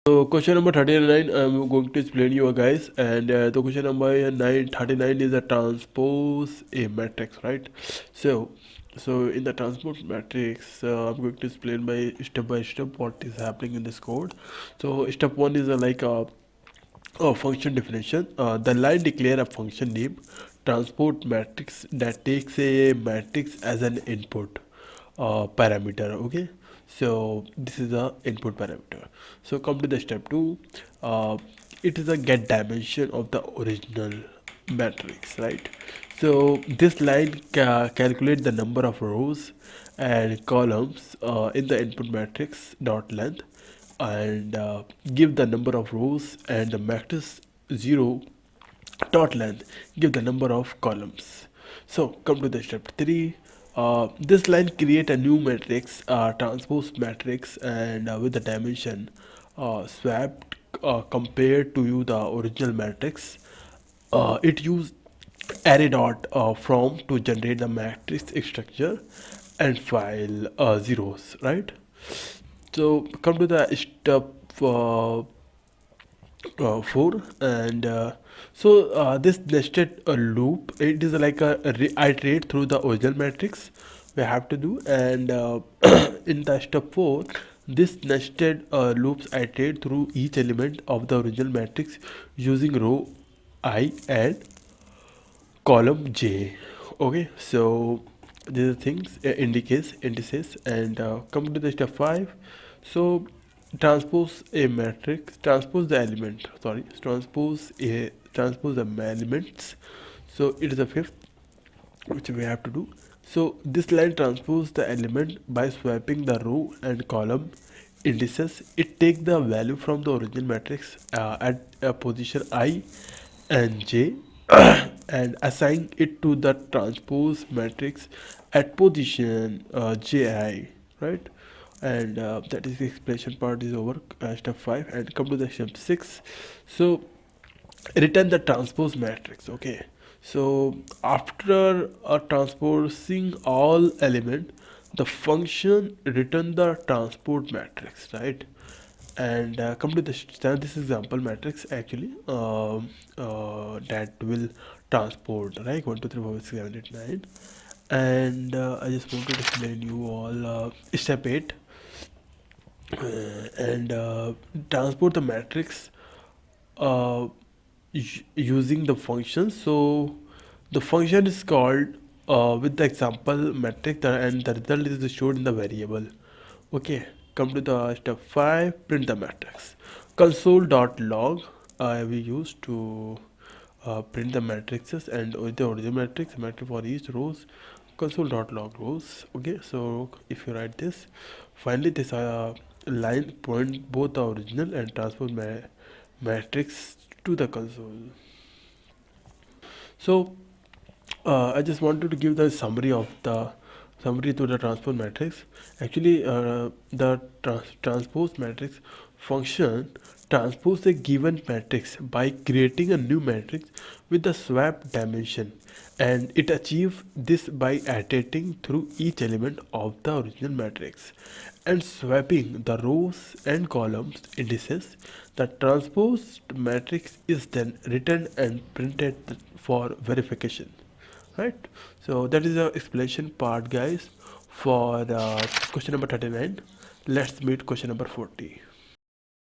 So question number 39, I'm going to explain you guys, and the question number 39 is a transpose a matrix, right? So in the transpose matrix, I'm going to explain by step what is happening in this code. So step one is like a function definition. The line declare a function name transport matrix that takes a matrix as an input parameter. Okay, so this is the input parameter. So come to the step 2. It is a get dimension of the original matrix, right? So this line calculate the number of rows and columns in the input matrix dot length, and give the number of rows, and the matrix 0 dot length give the number of columns. So come to the step 3. This line create a new matrix, transpose matrix, and with the dimension swapped compared to you the original matrix. It used array dot from to generate the matrix structure and file zeros, right? So come to the step 4, and this nested loop, it is like a iterate through the original matrix we have to do, and in the step 4, this nested loops iterate through each element of the original matrix using row I and column J. Okay, so these are things indices, and come to the step 5. So transpose a matrix, transpose the element, sorry, transpose the elements. So it is the fifth which we have to do. So this line transpose the element by swapping the row and column indices. It take the value from the original matrix at position I and J and assign it to the transpose matrix at position Ji, right? And that is the explanation part is over. Step 5, and come to the step 6. So return the transpose matrix. Okay, so after transposing all element, the function return the transport matrix, right? And come to this example matrix actually, that will transport right 1 2 3 4 5 6 7 8 9, and I just want to explain you all step 8, and transport the matrix uh, using the function. So the function is called with the example matrix, and the result is stored in the variable. Okay, come to the step 5, print the matrix. Console.log we use to print the matrices and the original matrix for each rows. Console.log rows. Okay, so if you write this, finally this line point both the original and transpose matrix to the console. So I just wanted to give the summary to the transpose matrix. Actually, the transpose matrix function transpose a given matrix by creating a new matrix with the swap dimension, and it achieves this by iterating through each element of the original matrix and swapping the rows and columns indices. The transposed matrix is then written and printed for verification, right? So that is the explanation part, guys, for question number 39. Let's meet question number 40.